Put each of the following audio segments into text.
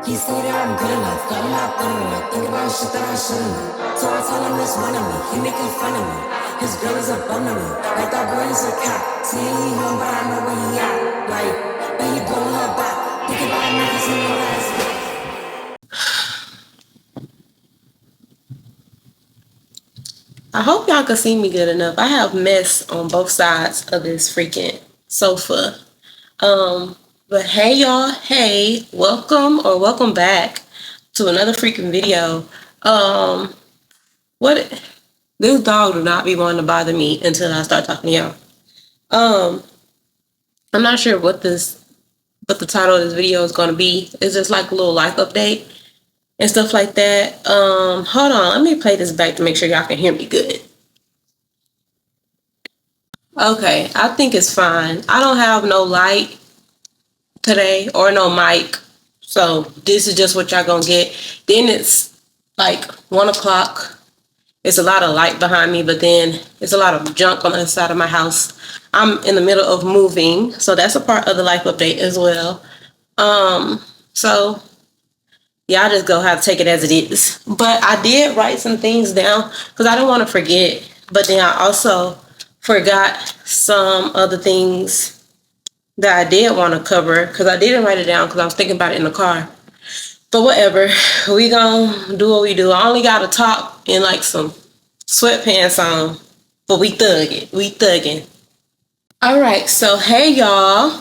He say that I'm good enough, got a lot done enough. Think about shit that I shouldn't have. So I tell him it's one of me, he making fun of me. His girl is a bum to me, like that boy is a cat. See, he home, but I know where he at. Like, but he blowing her back. Thinking about me, cause he know that it's me. I hope y'all can see me good enough. I have mess on both sides of this freaking sofa. But hey y'all, hey, welcome back to another freaking video. What this dog do not be wanting to bother me until I start talking to y'all. I'm not sure what the title of this video is gonna be. It's just like a little life update and stuff like that. Hold on, let me play this back to make sure y'all can hear me good. Okay, I think it's fine. I don't have no light today or no mic, so this is just what y'all gonna get. Then it's like 1 o'clock. It's a lot of light behind me, but then it's a lot of junk on the other side of my house. I'm in the middle of moving, so that's a part of the life update as well. So y'all just go have to take it as it is. But I did write some things down because I don't want to forget. But then I also forgot some other things that I did want to cover because I didn't write it down because I was thinking about it in the car. But whatever, we gonna do what we do. I only got to talk in like some sweatpants on, but we thugging. All right, so hey y'all.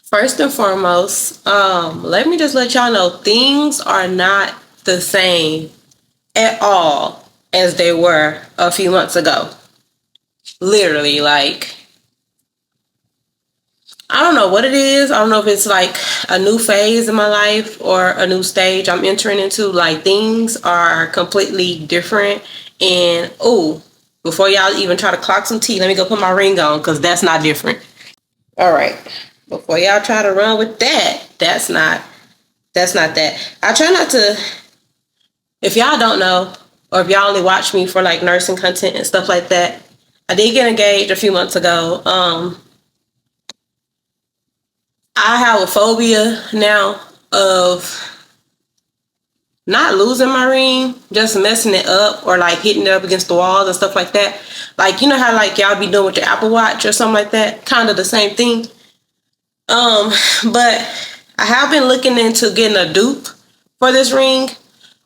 First and foremost, let me just let y'all know things are not the same at all as they were a few months ago. Literally, like, I don't know what it is. I don't know if it's like a new phase in my life or a new stage I'm entering into. Like, things are completely different. And, oh, before y'all even try to clock some tea, let me go put my ring on because that's not different. All right. Before y'all try to run with that, that's not that. I try not to, if y'all don't know, or if y'all only watch me for like nursing content and stuff like that, I did get engaged a few months ago. I have a phobia now of not losing my ring, just messing it up or like hitting it up against the walls and stuff like that. Like, you know how like y'all be doing with your Apple Watch or something like that? Kind of the same thing. But I have been looking into getting a dupe for this ring,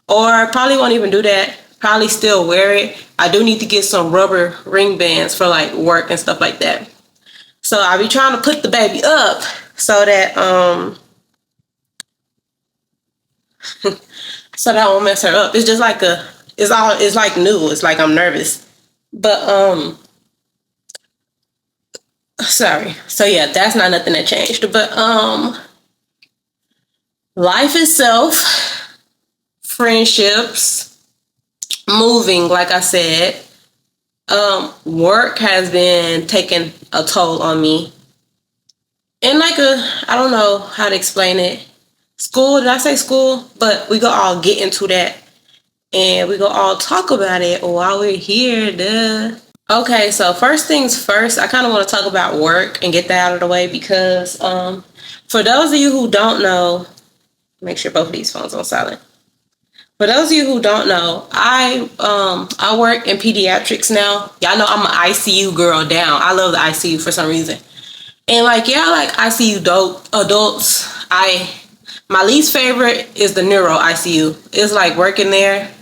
or probably won't even do that. Probably still wear it. I do need to get some rubber ring bands for like work and stuff like that. So I be trying to put the baby up so that so that I won't mess her up. It's just like it's like new. It's like I'm nervous. But sorry. So yeah, that's not nothing that changed. But life itself, friendships, moving, like I said, work has been taking a toll on me. And like I don't know how to explain it. School, did I say school? But we go all get into that and we go all talk about it while we're here, duh. Okay, so first things first, I kind of want to talk about work and get that out of the way because for those of you who don't know, make sure both of these phones are on silent. For those of you who don't know, I work in pediatrics now. Y'all know I'm an ICU girl down. I love the ICU for some reason. And like, yeah, like ICU adults. My least favorite is the neuro ICU. It's like working there.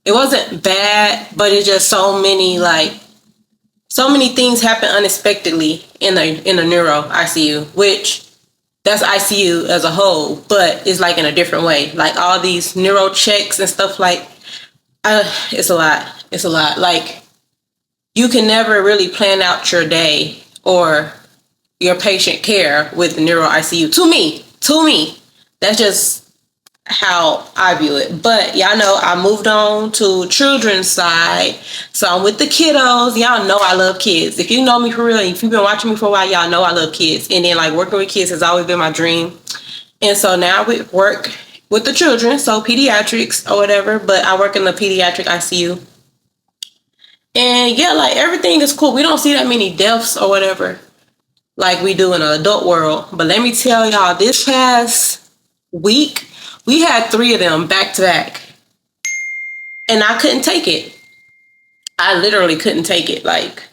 It wasn't bad, but it's just so many things happen unexpectedly in the neuro ICU, which that's ICU as a whole, but it's like in a different way. Like all these neuro checks and stuff like, it's a lot. It's a lot. Like you can never really plan out your day or your patient care with the neuro ICU. To me, that's just how I view it. But y'all know I moved on to children's side, so I'm with the kiddos. Y'all know I love kids. If you know me for real, if you've been watching me for a while, y'all know I love kids. And then like working with kids has always been my dream. And so now we work with the children, so pediatrics or whatever, but I work in the pediatric ICU. And yeah, like everything is cool. We don't see that many deaths or whatever like we do in the adult world. But let me tell y'all, this past week, we had 3 of them back to back. And I couldn't take it. I literally couldn't take it. Like,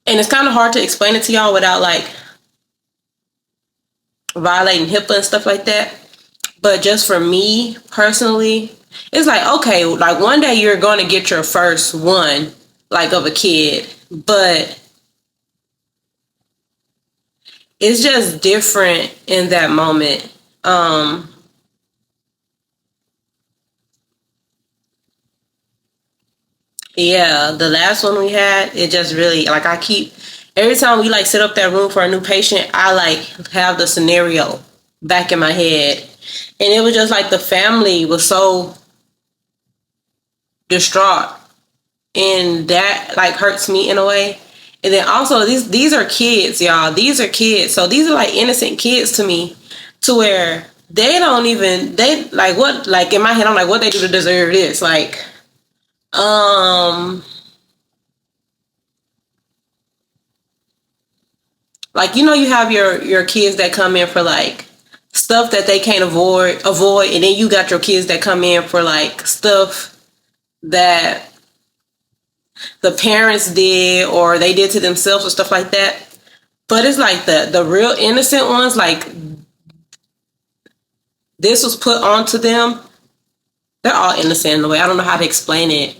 and it's kind of hard to explain it to y'all without like violating HIPAA and stuff like that. But just for me personally, it's like, okay, like one day you're going to get your first one, like of a kid, but it's just different in that moment. Yeah, the last one we had, it just really, like, I keep, every time we like set up that room for a new patient, I like have the scenario back in my head. And it was just like the family was so distraught, and that like hurts me in a way. And then also these are kids, y'all. These are kids. So these are like innocent kids to me, to where they don't even, they like, what, like in my head I'm like, what they do to deserve this? Um like, you know, you have your kids that come in for like stuff that they can't avoid, and then you got your kids that come in for like stuff that the parents did or they did to themselves or stuff like that. But it's like the real innocent ones, like this was put onto them. They're all innocent in a way. I don't know how to explain it.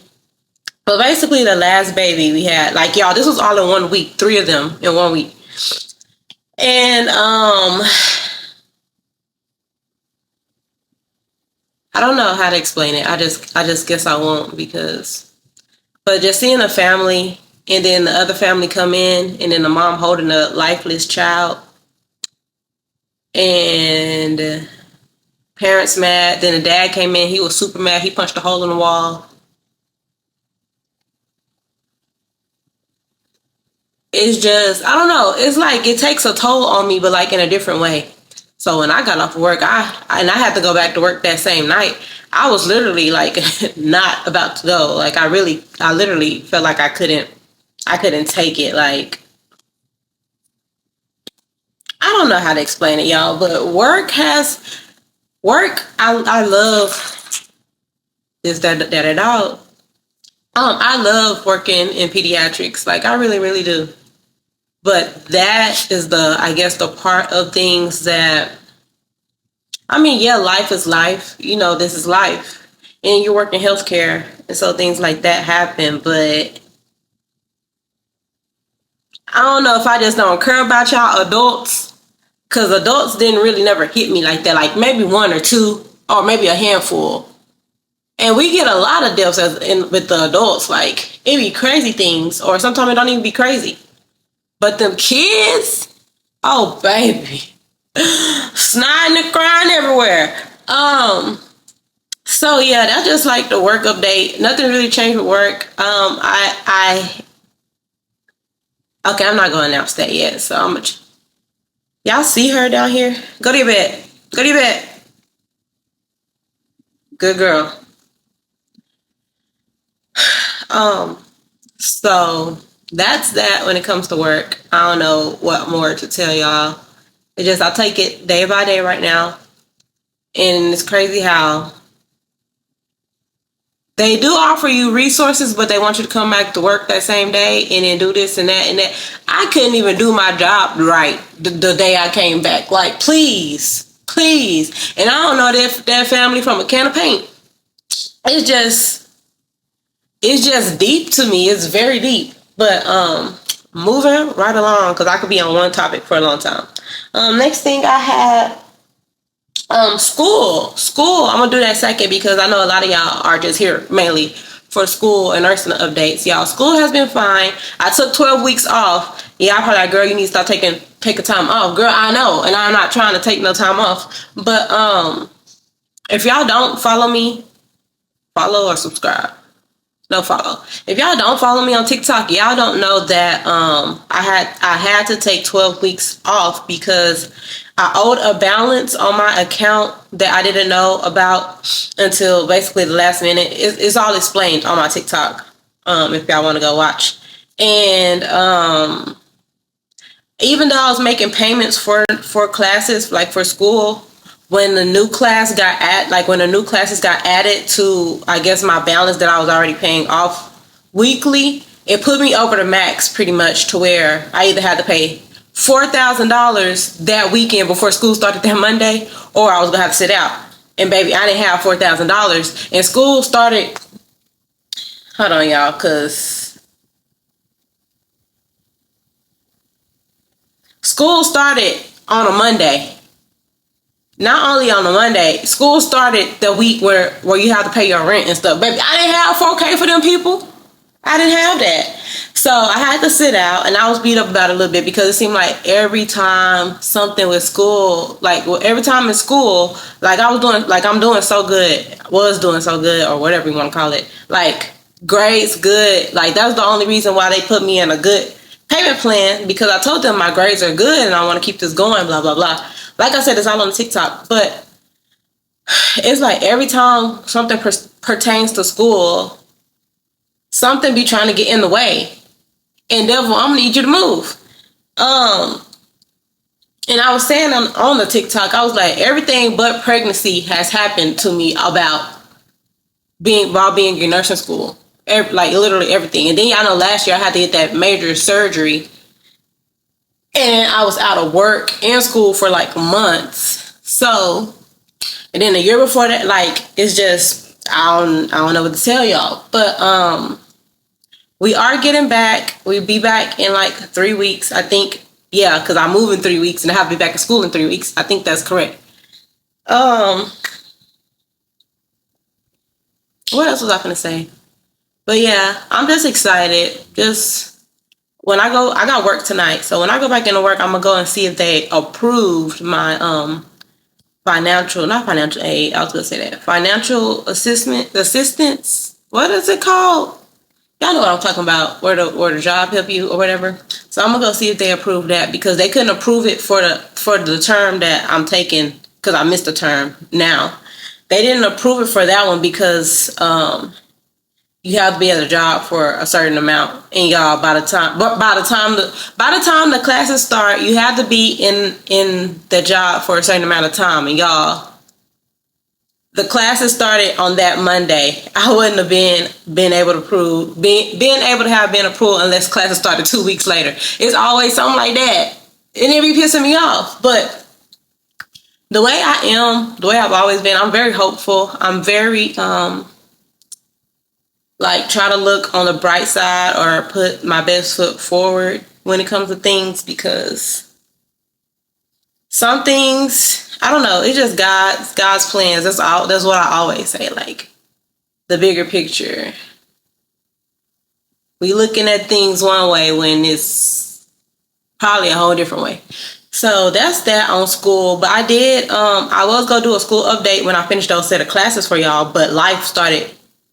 But basically the last baby we had, like, y'all, this was all in 1 week, 3 of them in 1 week. And I don't know how to explain it. I just guess I won't, because but just seeing a family and then the other family come in and then the mom holding a lifeless child and parents mad. Then the dad came in, he was super mad. He punched a hole in the wall. It's just, I don't know. It's like it takes a toll on me, but like in a different way. So when I got off work, I had to go back to work that same night. I was literally like not about to go. Like I literally felt like I couldn't take it. Like, I don't know how to explain it, y'all, but work. I love this that at all. I love working in pediatrics. Like, I really, really do. But that is I guess the part of things that, I mean, yeah, life is life. You know, this is life. And you work in healthcare. And so things like that happen. But I don't know if I just don't care about y'all adults. Because adults didn't really never hit me like that. Like maybe one or two, or maybe a handful. And we get a lot of deaths with the adults. Like, it be crazy things. Or sometimes it don't even be crazy. But them kids, oh baby, snotting and crying everywhere. So yeah, that's just like the work update. Nothing really changed with work. Okay, I'm not gonna announce that yet. So y'all see her down here? Go to your bed. Go to your bed. Good girl. So that's that when it comes to work. I don't know what more to tell y'all. It just, I take it day by day right now. And it's crazy how they do offer you resources, but they want you to come back to work that same day and then do this and that and that. I couldn't even do my job right the day I came back. Like, please, please. And I don't know that family from a can of paint. It's just deep to me. It's very deep. But moving right along, because I could be on one topic for a long time. Next thing I had, school. I'm gonna do that second because I know a lot of y'all are just here mainly for school and nursing updates. Y'all, school has been fine. I took 12 weeks off. Yeah, I'm probably like, girl, you need to start taking time off. Girl, I know, and I'm not trying to take no time off. But if y'all don't follow me, follow or subscribe. No, follow. If y'all don't follow me on TikTok, y'all don't know that I had to take 12 weeks off because I owed a balance on my account that I didn't know about until basically the last minute. It's all explained on my TikTok. If y'all want to go watch. And even though I was making payments for classes, like for school, when the new class got when the new classes got added to, I guess, my balance that I was already paying off weekly, it put me over the max pretty much, to where I either had to pay $4,000 that weekend before school started that Monday, or I was gonna have to sit out. And baby, I didn't have $4,000, and school started. Hold on, y'all, cause school started on a Monday. Not only on a Monday, school started the week where you have to pay your rent and stuff. Baby, I didn't have 4K for them people. I didn't have that. So I had to sit out, and I was beat up about it a little bit, because it seemed like every time something with school, every time in school, I'm doing so good, was doing so good, or whatever you want to call it. Like, grades good. Like, that's the only reason why they put me in a good payment plan, because I told them my grades are good and I want to keep this going, blah, blah, blah. Like I said, it's all on TikTok, but it's like every time something pertains to school, something be trying to get in the way. And therefore, I'm gonna need you to move. And I was saying on the TikTok, I was like, everything but pregnancy has happened to me while being in nursing school. Like, literally everything. And then y'all know last year I had to get that major surgery, and I was out of work and school for like months. So, and then the year before that, like, it's just, I don't know what to tell y'all. But we are getting back. We'll be back in like 3 weeks, I think. Yeah, because I move in 3 weeks and I have to be back in school in 3 weeks. I think that's correct. What else was I gonna say? But yeah, I'm just excited. When I got work tonight. So when I go back into work, I'm gonna go and see if they approved my not financial aid. I was gonna say that financial assistance. What is it called? Y'all know what I'm talking about. Where the job help you or whatever. So I'm gonna go see if they approve that, because they couldn't approve it for the term that I'm taking, because I missed a term now. They didn't approve it for that one because you have to be at a job for a certain amount, and y'all, by the time the classes start, you have to be in the job for a certain amount of time, and y'all, the classes started on that Monday. I wouldn't have been able to have been approved unless classes started 2 weeks later. It's always something like that, and it be pissing me off. But the way I've always been, I'm very hopeful. I'm very try to look on the bright side, or put my best foot forward when it comes to things, because some things, I don't know, it's just God's plans. That's what I always say. Like, the bigger picture. We looking at things one way when it's probably a whole different way. So that's that on school. But I was gonna do a school update when I finished those set of classes for y'all, but life started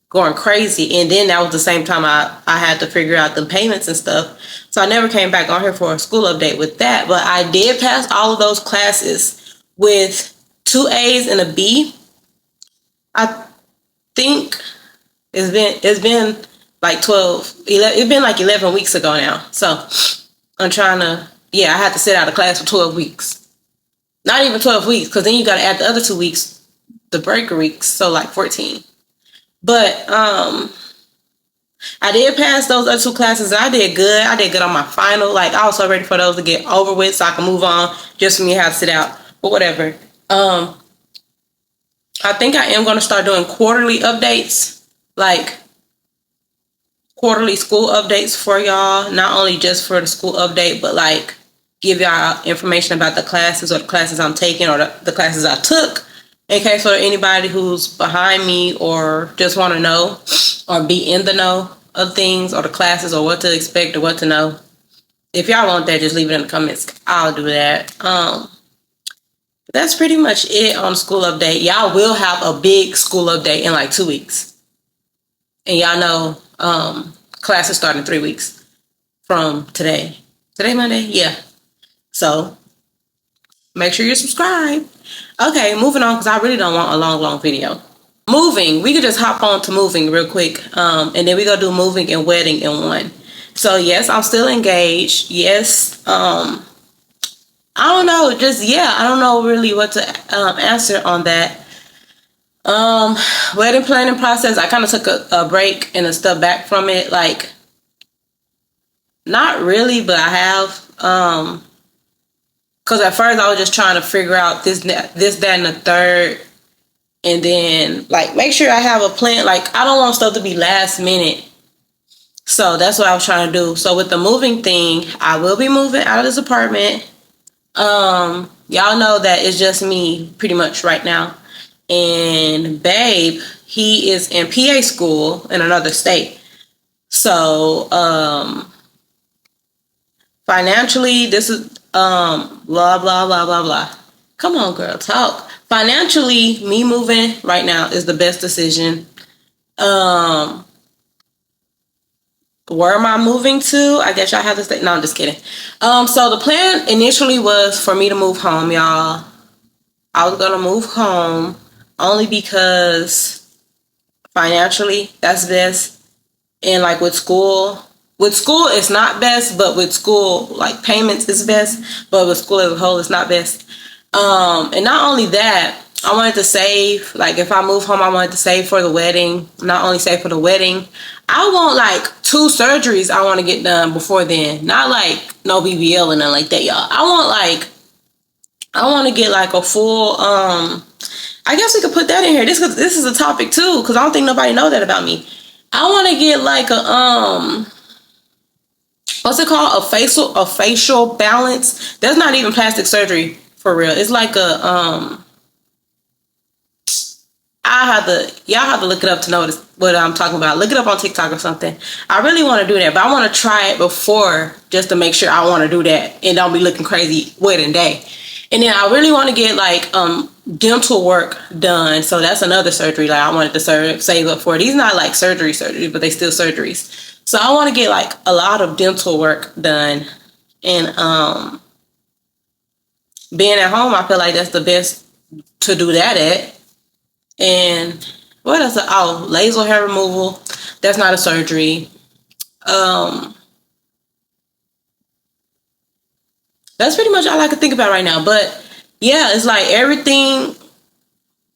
going crazy, and then that was the same time I had to figure out the payments and stuff, so I never came back on here for a school update with that. But I did pass all of those classes with 2 A's and a B. I think it's been like 11 weeks ago now, so I'm trying to, I had to sit out of class for 12 weeks, not even 12 weeks, because then you got to add the other 2 weeks, the breaker weeks, so like 14. But I did pass those other 2 classes. I did good. I did good on my final. Like, I was so ready for those to get over with so I can move on, just for me to have to sit out. But whatever. I think I am going to start doing quarterly updates, like quarterly school updates for y'all. Not only just for the school update, but like give y'all information about the classes, or the classes I'm taking, or the classes I took, in case for anybody who's behind me, or just want to know, or be in the know of things, or the classes, or what to expect, or what to know. If y'all want that, just leave it in the comments. I'll do that. That's pretty much it on school update. Y'all will have a big school update in like 2 weeks. And y'all know classes start in 3 weeks from today. Today, Monday? Yeah. So make sure you're subscribed. Okay, moving on, because I really don't want a long video. Moving, we could just hop on to moving real quick, and then we go do moving and wedding in one. So yes, I'm still engaged. Yes, I don't know. Just yeah, I don't know really what to answer on that. Um, Wedding planning process. I kind of took a break and a step back from it. Like, not really, but I have. Because at first I was just trying to figure out this, that, and the third, and then like make sure I have a plan. Like, I don't want stuff to be last minute. So that's what I was trying to do. So with the moving thing, I will be moving out of this apartment. Y'all know that it's just me pretty much right now. And babe, he is in PA school in another state. So financially, this is blah blah blah blah blah. Come on, girl, talk. Financially, me moving right now is the best decision. Um where am I moving to? I guess y'all have to say. No, I'm just kidding. So the plan initially was for me to move home, y'all. I was gonna move home only because financially that's best. And like with school it's not best, but with school like payments is best, but with school as a whole it's not best. And not only that, I wanted to save. Like, if I move home, I wanted to save for the wedding. Not only save for the wedding, I want like 2 surgeries I want to get done before then. Not like no BBL and nothing like that, y'all. I want to get like a full. I guess we could put that in here. This is a topic too, because I don't think nobody know that about me. I want to get like a what's it called? A facial balance. That's not even plastic surgery for real. It's like a y'all have to look it up to know what I'm talking about. Look it up on TikTok or something. I really want to do that, but I want to try it before just to make sure I want to do that and don't be looking crazy wedding day. And then I really want to get like dental work done. So that's another surgery like I wanted to save up for. These not like surgery, but they still surgeries. So I want to get like a lot of dental work done. And being at home, I feel like that's the best to do that at. And what else? Oh, laser hair removal. That's not a surgery. That's pretty much all I can think about right now. But yeah, it's like everything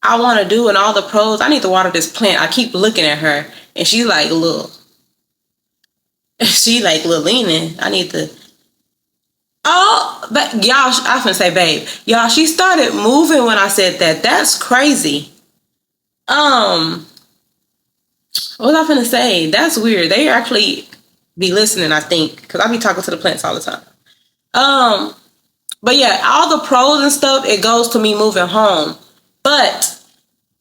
I want to do and all the pros. I need to water this plant. I keep looking at her, and she's like, look, she like little leaning. I need to. Oh, but y'all, I finna say, babe, y'all, she started moving when I said that. That's crazy. Um, what was I finna say? That's weird. They actually be listening, I think, because I be talking to the plants all the time. Um, but yeah, all the pros and stuff, it goes to me moving home. But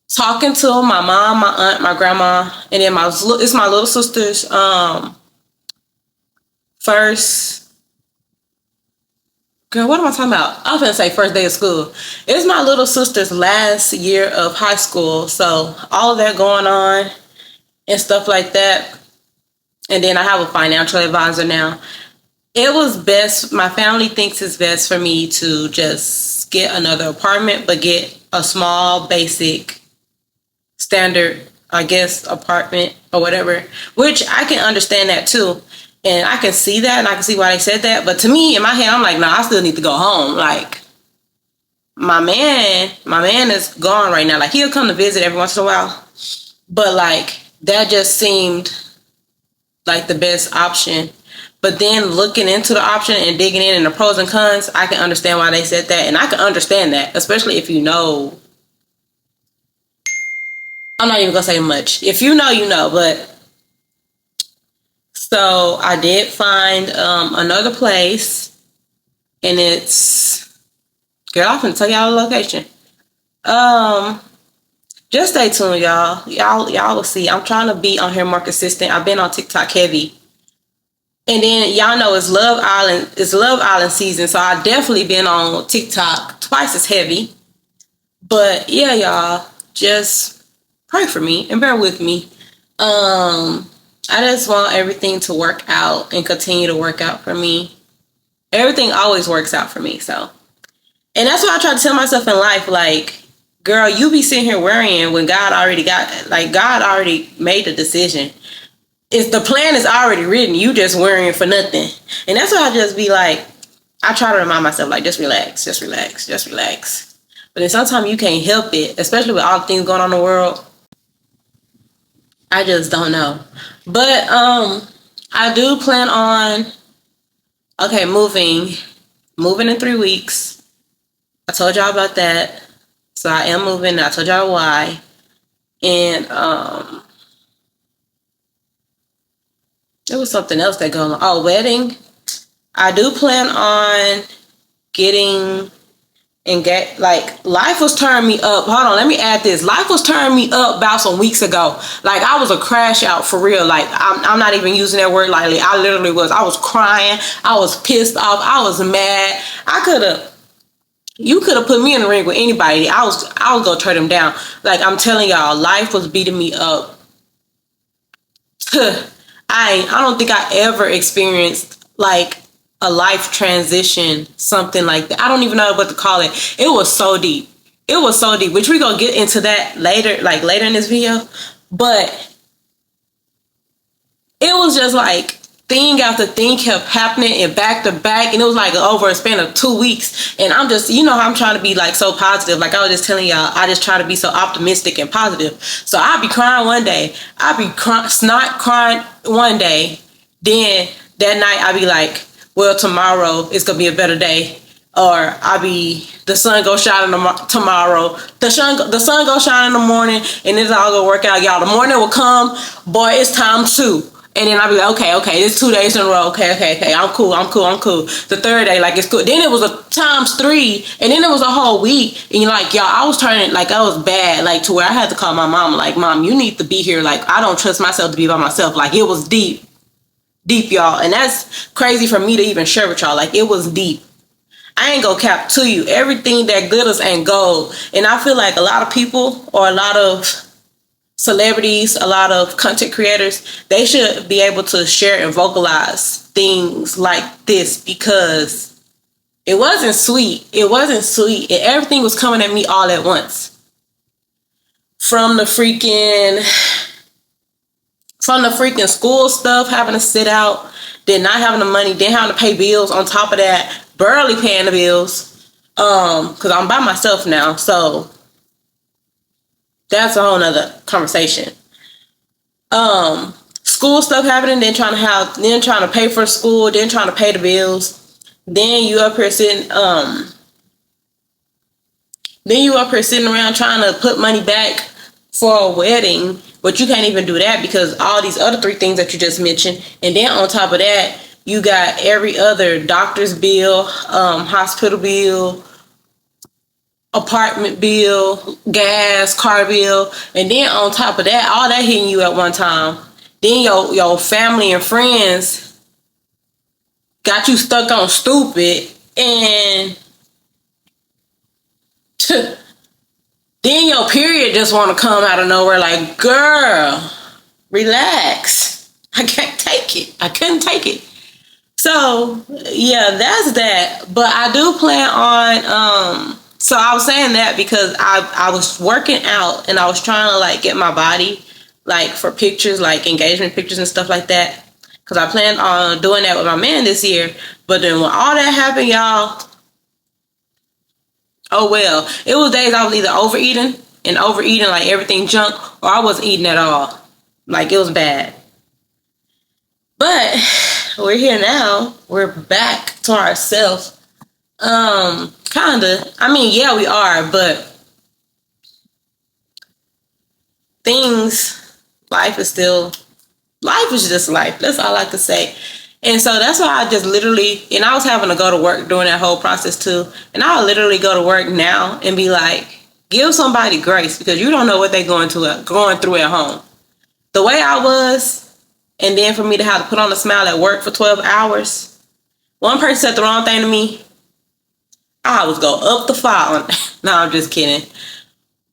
talking to my mom, my aunt, my grandma, and then it's my little sister's first. Girl, what am I talking about? I was gonna say first day of school. It's my little sister's last year of high school, so all of that going on and stuff like that. And then I have a financial advisor now. It was best. My family thinks it's best for me to just get another apartment, but get a small, basic, standard, I guess, apartment or whatever. Which I can understand that too. And I can see that, and I can see why they said that. But to me, in my head, I'm like, nah, I still need to go home. Like, my man is gone right now. Like, he'll come to visit every once in a while. But, like, that just seemed like the best option. But then looking into the option and digging in and the pros and cons, I can understand why they said that. And I can understand that, especially if you know. I'm not even going to say much. If you know, you know. But so I did find another place, and it's, girl, I'm gonna tell y'all the location. Um, just stay tuned, y'all. Y'all will see. I'm trying to be on here more consistent. I've been on TikTok heavy, and then y'all know it's Love Island. It's Love Island season, so I definitely been on TikTok twice as heavy. But yeah, y'all, just pray for me and bear with me. I just want everything to work out and continue to work out for me. Everything always works out for me. So, and that's what I try to tell myself in life. Like, girl, you be sitting here worrying when God already made the decision. It's the plan is already written. You just worrying for nothing. And that's what I just be like, I try to remind myself, like, just relax, just relax, just relax. But then sometimes you can't help it, especially with all the things going on in the world. I just don't know. But I do plan on moving in 3 weeks. I told y'all about that. So I am moving. I told y'all why. And there was something else that going on. Oh, wedding. I do plan on getting and get, like, life was turning me up. Hold on, let me add this. Life was turning me up about some weeks ago. Like, I was a crash out for real. Like, I'm not even using that word lightly. I literally was. I was crying. I was pissed off. I was mad. You could have put me in the ring with anybody. I was gonna turn them down. Like, I'm telling y'all, life was beating me up. I don't think I ever experienced like a life transition, something like that. I don't even know what to call it. It was so deep. It was so deep, which we're gonna get into that later, like later in this video. But it was just like thing after thing kept happening and back to back, and it was like over a span of 2 weeks. And I'm just, I'm trying to be like so positive. Like I was just telling y'all, I just try to be so optimistic and positive. So I'll be crying one day, I'll be snot crying one day, then that night I'll be like, well, tomorrow it's gonna be a better day. Or the sun go shine tomorrow. The sun go shine in the morning, and it's all gonna work out, y'all. The morning will come, boy, it's time to. And then I'll be like, okay, it's 2 days in a row. Okay, I'm cool. The third day, like, it's cool. Then it was a times 3, and then it was a whole week. And you're like, y'all, I was turning, like, I was bad, like, to where I had to call my mom, like, Mom, you need to be here. Like, I don't trust myself to be by myself. Like, it was deep, y'all. And that's crazy for me to even share with y'all. Like, it was deep. I ain't gonna cap to you. Everything that glitters ain't gold. And I feel like a lot of people, or a lot of celebrities, a lot of content creators, they should be able to share and vocalize things like this, because it wasn't sweet. And everything was coming at me all at once. From the freaking school stuff, having to sit out, then not having the money, then having to pay bills on top of that, barely paying the bills, because I'm by myself now. So that's a whole nother conversation. School stuff happening, then trying to pay for school, then trying to pay the bills. Then you up here sitting around trying to put money back for a wedding, but you can't even do that because all these other 3 things that you just mentioned. And then on top of that, you got every other doctor's bill, hospital bill, apartment bill, gas, car bill, and then on top of that, all that hitting you at one time. Then your family and friends got you stuck on stupid, and then your period just want to come out of nowhere. Like, girl, relax. I can't take it. I couldn't take it. So yeah, that's that. But I do plan on so I was saying that because I was working out, and I was trying to like get my body like for pictures, like engagement pictures and stuff like that, because I planned on doing that with my man this year. But then when all that happened, y'all, oh well, it was days I was either overeating like everything junk, or I wasn't eating at all. Like, it was bad. But we're here now. We're back to ourselves. Kinda. I mean, yeah, we are, but life is just life. That's all I could say. And so that's why I just literally, and I was having to go to work during that whole process too. And I'll literally go to work now and be like, give somebody grace, because you don't know what they're going through at home. The way I was, and then for me to have to put on a smile at work for 12 hours. One person said the wrong thing to me, I was go up the file. No, I'm just kidding.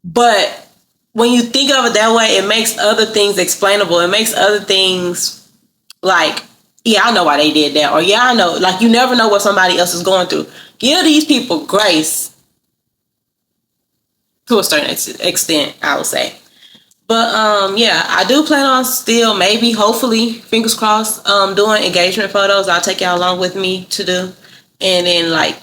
But when you think of it that way, it makes other things explainable. It makes other things like, yeah, I know why they did that. Or yeah, I know. Like, you never know what somebody else is going through. Give these people grace to a certain extent, I would say. But yeah, I do plan on still, maybe, hopefully, fingers crossed, doing engagement photos. I'll take y'all along with me to do. and then like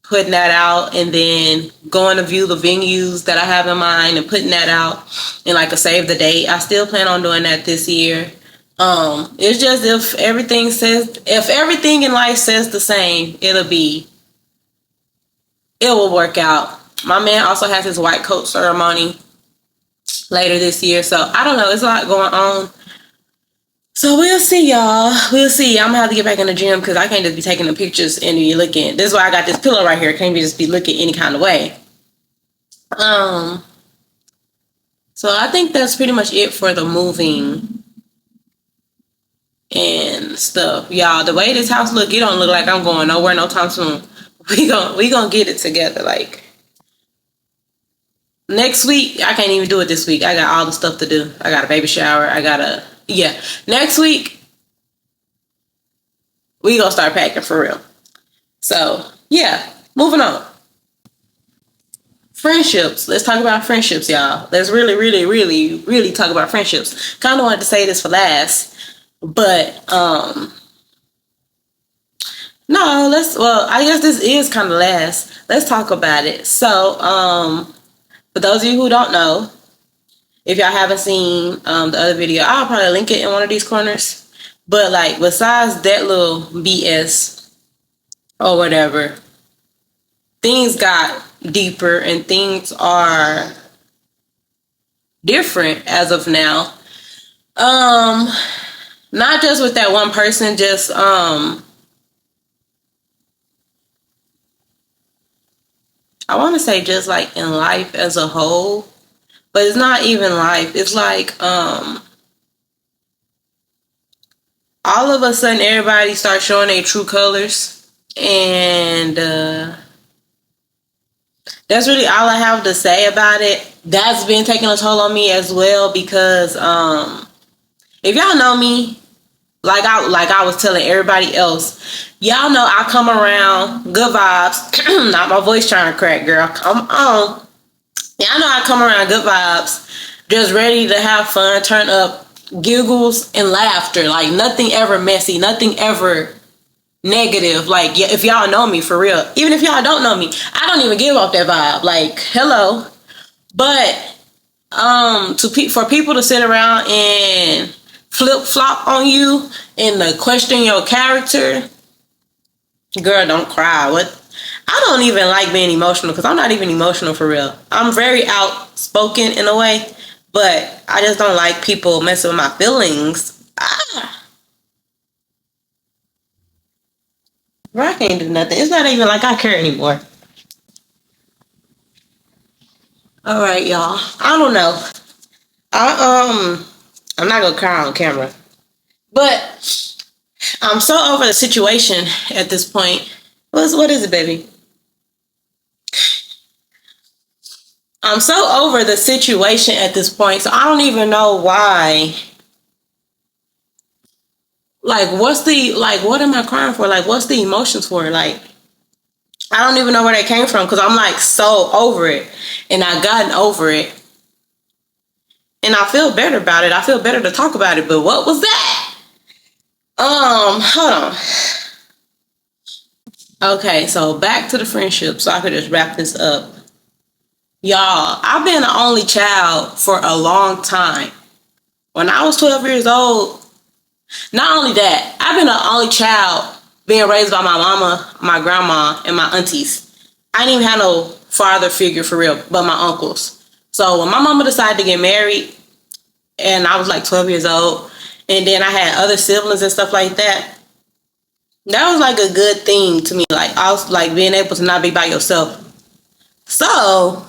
putting that out, and then going to view the venues that I have in mind and putting that out in like a save the date. I still plan on doing that this year. It's just if everything in life says the same, it will work out. My man also has his white coat ceremony later this year, so I don't know. It's a lot going on. So we'll see, y'all. We'll see. I'm gonna have to get back in the gym because I can't just be taking the pictures and be looking. This is why I got this pillow right here. Can't be just be looking any kind of way. Um, so I think that's pretty much it for the moving and stuff, y'all. The way this house look, it don't look like I'm going nowhere no time soon. We gonna get it together. Like next week, I can't even do it this week. I got all the stuff to do. I got a baby shower. Next week we gonna start packing for real. So yeah, moving on. Friendships. Let's talk about friendships, y'all. Let's really, really, really, really talk about friendships. Kind of wanted to say this for last, but no. I guess this is kind of last. Let's talk about it. So for those of you who don't know, if y'all haven't seen the other video, I'll probably link it in one of these corners. But like besides that little BS or whatever, things got deeper and things are different as of now. Not just with that one person, just I want to say just like in life as a whole, but it's not even life. It's like all of a sudden everybody starts showing their true colors, and that's really all I have to say about it. That's been taking a toll on me as well because if y'all know me, like I was telling everybody else, y'all know I come around good vibes. Not my voice trying to crack, girl. Come on. Y'all know I come around good vibes, just ready to have fun, turn up, giggles and laughter. Like nothing ever messy, nothing ever negative. Like if y'all know me for real, even if y'all don't know me, I don't even give off that vibe. Like hello, but for people to sit around and flip flop on you and to question your character, girl, don't cry. What? I don't even like being emotional because I'm not even emotional for real. I'm very outspoken in a way, but I just don't like people messing with my feelings. Bro, I can't do nothing. It's not even like I care anymore. All right, y'all. I don't know. I'm not gonna cry on camera, but I'm so over the situation at this point. What is it, baby? I'm so over the situation at this point, so I don't even know why. Like, what am I crying for? Like, what's the emotions for? Like, I don't even know where they came from because I'm like so over it, and I've gotten over it, and I feel better about it. I feel better to talk about it. But what was that? Hold on. Okay, so back to the friendship, so I could just wrap this up. Y'all, I've been the only child for a long time. When I was 12 years old, not only that, I've been the only child being raised by my mama, my grandma, and my aunties. I didn't even have no father figure for real, but my uncles. So when my mama decided to get married, and I was like 12 years old, and then I had other siblings and stuff like that, that was like a good thing to me. Like I was like being able to not be by yourself. So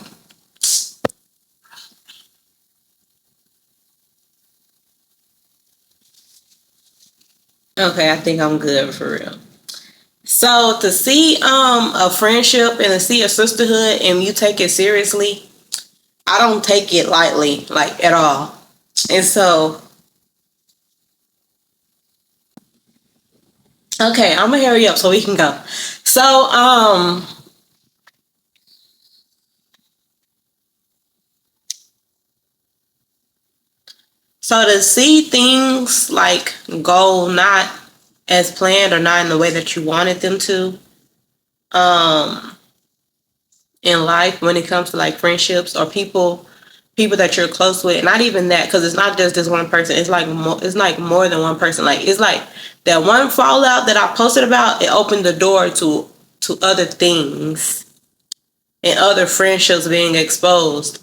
okay, I think I'm good for real. So to see a friendship and to see a sisterhood and you take it seriously, I don't take it lightly, like at all. And so okay, I'm gonna hurry up so we can go. So to see things like go not as planned or not in the way that you wanted them to, um in life when it comes to like friendships or people that you're close with. Not even that, because it's not just this one person. It's like more than one person. Like it's like that one fallout that I posted about. It opened the door to other things and other friendships being exposed.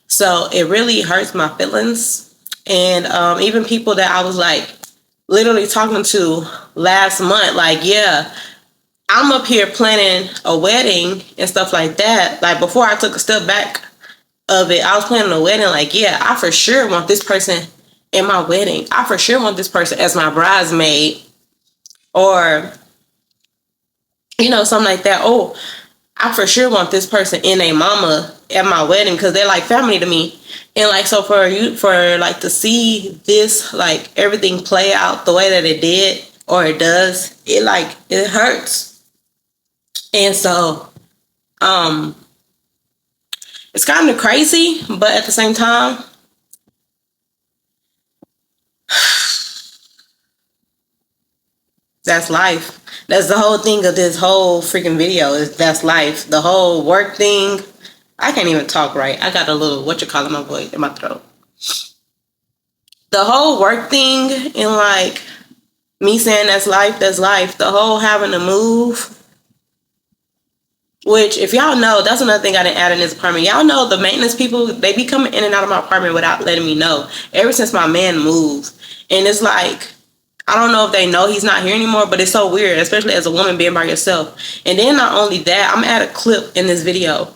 So it really hurts my feelings. And even people that I was like literally talking to last month, like, yeah, I'm up here planning a wedding and stuff like that. Like before I took a step back of it, I was planning a wedding. Like, yeah, I for sure want this person in my wedding. I for sure want this person as my bridesmaid, or something like that. Oh, I for sure want this person in a mama at my wedding because they're like family to me. And like, so for like to see this, like everything play out the way that it did or it does, it hurts. And so, it's kind of crazy, but at the same time, that's life. That's the whole thing of this whole freaking video is that's life. The whole work thing. I can't even talk right. I got a little my voice in my throat. The whole work thing and like me saying that's life, that's life. The whole having to move. Which, if y'all know, that's another thing I didn't add in this apartment. Y'all know the maintenance people, they be coming in and out of my apartment without letting me know. Ever since my man moved. And it's like, I don't know if they know he's not here anymore, but it's so weird, especially as a woman being by yourself. And then not only that, I'm at a clip in this video.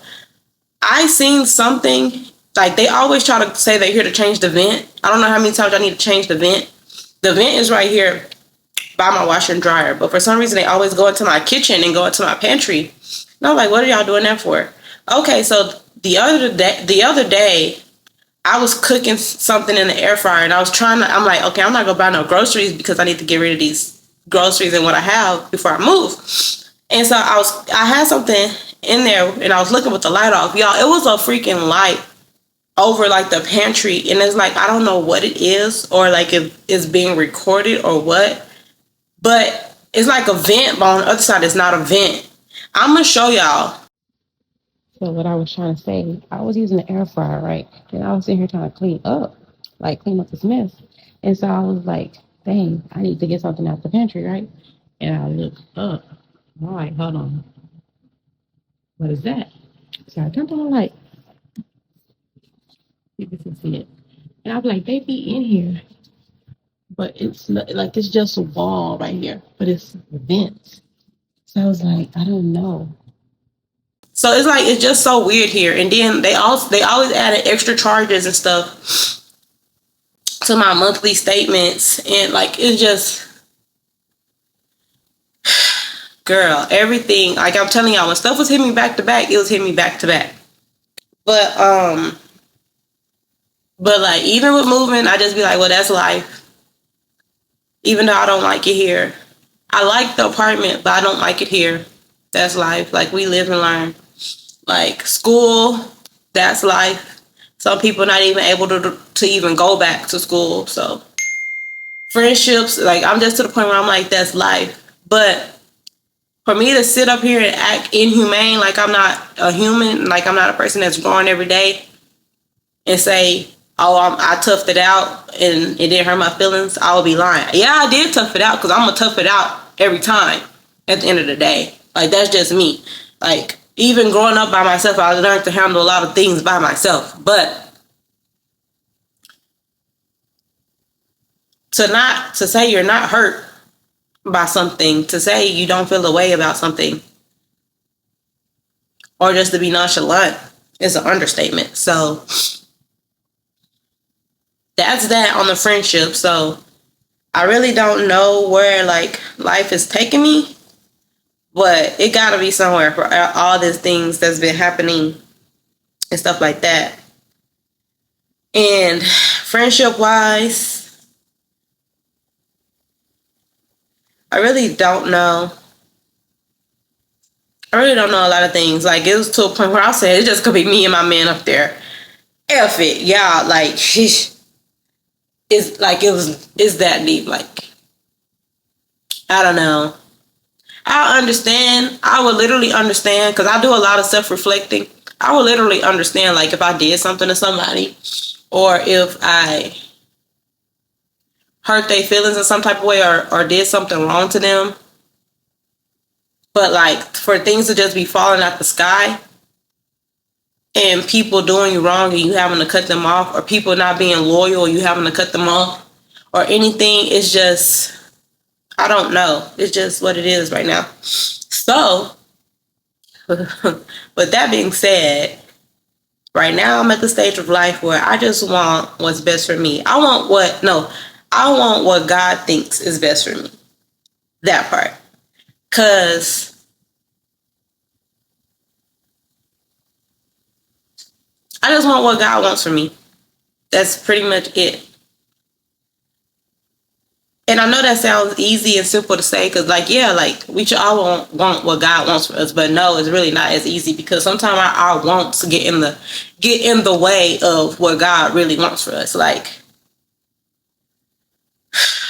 I seen something, like they always try to say they're here to change the vent. I don't know how many times I need to change the vent. The vent is right here by my washer and dryer, but for some reason they always go into my kitchen and go into my pantry. And I'm like, what are y'all doing that for? Okay, so the other day, I was cooking something in the air fryer and I'm like, okay, I'm not gonna buy no groceries because I need to get rid of these groceries and what I have before I move. And so I had something in there and I was looking with the light off. Y'all, it was a freaking light over like the pantry. And it's like, I don't know what it is or like if it's being recorded or what, but it's like a vent, but on the other side, it's not a vent. I'm gonna show y'all. So what I was trying to say, I was using the air fryer, right? And I was sitting here trying to clean up this mess. And so I was like, dang, I need to get something out the pantry, right? And I looked up. All right, hold on. What is that? So I turned on the light. See if you can see it. And I was like, they be in here. But it's not, like, it's just a wall right here. But it's vents. So I was like, I don't know. So it's like it's just so weird here. And then they always added extra charges and stuff to my monthly statements. And like it's just, girl, everything, like I'm telling y'all, when stuff was hitting me back to back, it was hitting me back to back. But like even with moving, I just be like, well, that's life. Even though I don't like it here. I like the apartment, but I don't like it here. That's life. Like we live and learn. Like school, that's life. Some people not even able to even go back to school. So friendships, like I'm just to the point where I'm like, that's life. But for me to sit up here and act inhumane, like I'm not a human, like I'm not a person that's growing every day, and say, oh, I toughed it out and it didn't hurt my feelings, I will be lying. Yeah, I did tough it out because I'm going to tough it out every time at the end of the day. Like, that's just me. Like, even growing up by myself, I learned to handle a lot of things by myself. But to say you're not hurt by something, to say you don't feel a way about something, or just to be nonchalant is an understatement. So that's that on the friendship. So I really don't know where like life is taking me, but it gotta be somewhere for all these things that's been happening and stuff like that. And friendship wise, I really don't know. I really don't know a lot of things. Like it was to a point where I said it just could be me and my man up there. F it, y'all. Like it's like it's that deep. Like I don't know. I understand. I would literally understand because I do a lot of self reflecting. I would literally understand, like, if I did something to somebody or if I hurt their feelings in some type of way or did something wrong to them. But, like, for things to just be falling out the sky and people doing you wrong and you having to cut them off, or people not being loyal and you having to cut them off, or anything, it's just, I don't know. It's just what it is right now. So, with that being said, right now I'm at the stage of life where I just want what's best for me. I want what God thinks is best for me. That part. Because I just want what God wants for me. That's pretty much it. And I know that sounds easy and simple to say because, like, yeah, like, we should all want what God wants for us. But no, it's really not as easy because sometimes our wants get in the way of what God really wants for us. Like,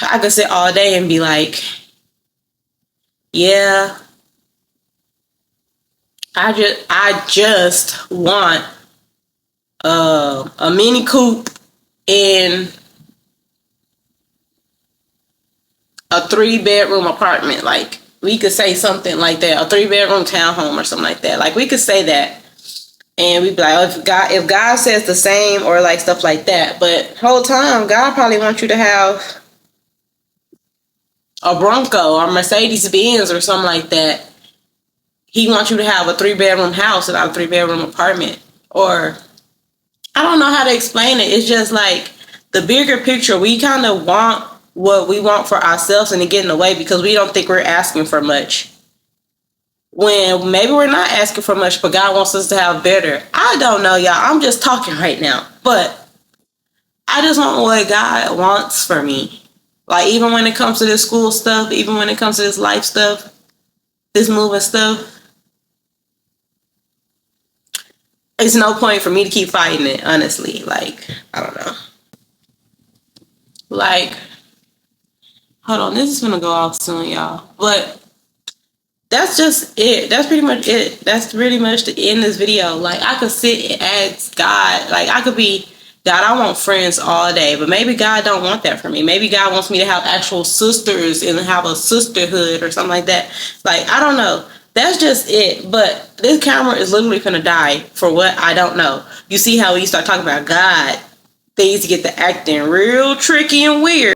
I could sit all day and be like, yeah, I just want a mini coupe in a 3-bedroom apartment. Like, we could say something like that, a 3-bedroom townhome or something like that. Like, we could say that, and we'd be like, oh, if God says the same, or like stuff like that. But whole time, God probably wants you to have a Bronco or Mercedes Benz or something like that. He wants you to have a 3-bedroom house and not a 3-bedroom apartment. Or, I don't know how to explain it. It's just like the bigger picture. We kind of want what we want for ourselves and to get in the way because we don't think we're asking for much. When maybe we're not asking for much, but God wants us to have better. I don't know, y'all. I'm just talking right now. But I just want what God wants for me. Like, even when it comes to this school stuff, even when it comes to this life stuff, this moving stuff, it's no point for me to keep fighting it, honestly. Like, I don't know. Like, hold on, this is gonna go off soon, y'all. But that's just it. That's pretty much it. That's pretty much the end of this video. Like, I could sit and ask God. Like, I could be, God, I want friends all day. But maybe God don't want that for me. Maybe God wants me to have actual sisters and have a sisterhood or something like that. Like, I don't know. That's just it. But this camera is literally gonna die for what I don't know. You see how we start talking about God, things get to acting real tricky and weird.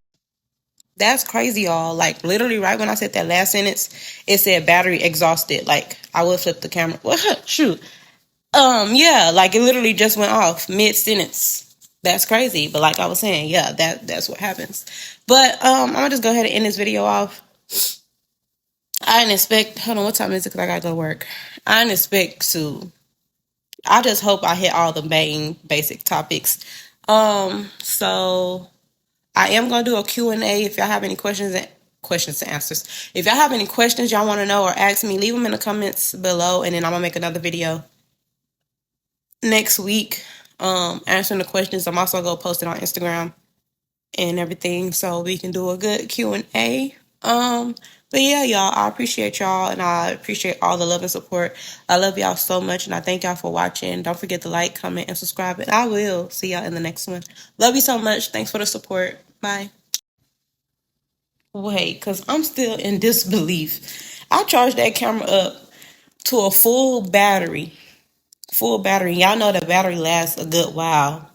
That's crazy, y'all. Like, literally, right when I said that last sentence, it said battery exhausted. Like, I would flip the camera. What? Shoot. Yeah, like, it literally just went off mid-sentence. That's crazy. But like I was saying, yeah, that's what happens. But I'm gonna just go ahead and end this video off. I didn't expect, hold on, what time is it? Because I gotta go to work. I didn't expect to. I just hope I hit all the main basic topics. So I am going to do a Q&A if y'all have any questions and answers. If y'all have any questions y'all want to know or ask me, leave them in the comments below, and then I'm going to make another video next week answering the questions. I'm also going to post it on Instagram and everything so we can do a good Q&A. But yeah, y'all, I appreciate y'all, and I appreciate all the love and support. I love y'all so much, and I thank y'all for watching. Don't forget to like, comment, and subscribe, and I will see y'all in the next one. Love you so much. Thanks for the support. Bye. Wait, because I'm still in disbelief. I charged that camera up to a full battery. Full battery. Y'all know the battery lasts a good while.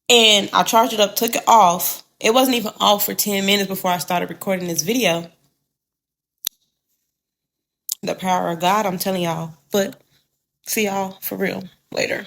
And I charged it up, took it off. It wasn't even off for 10 minutes before I started recording this video. The power of God, I'm telling y'all. But see y'all for real later.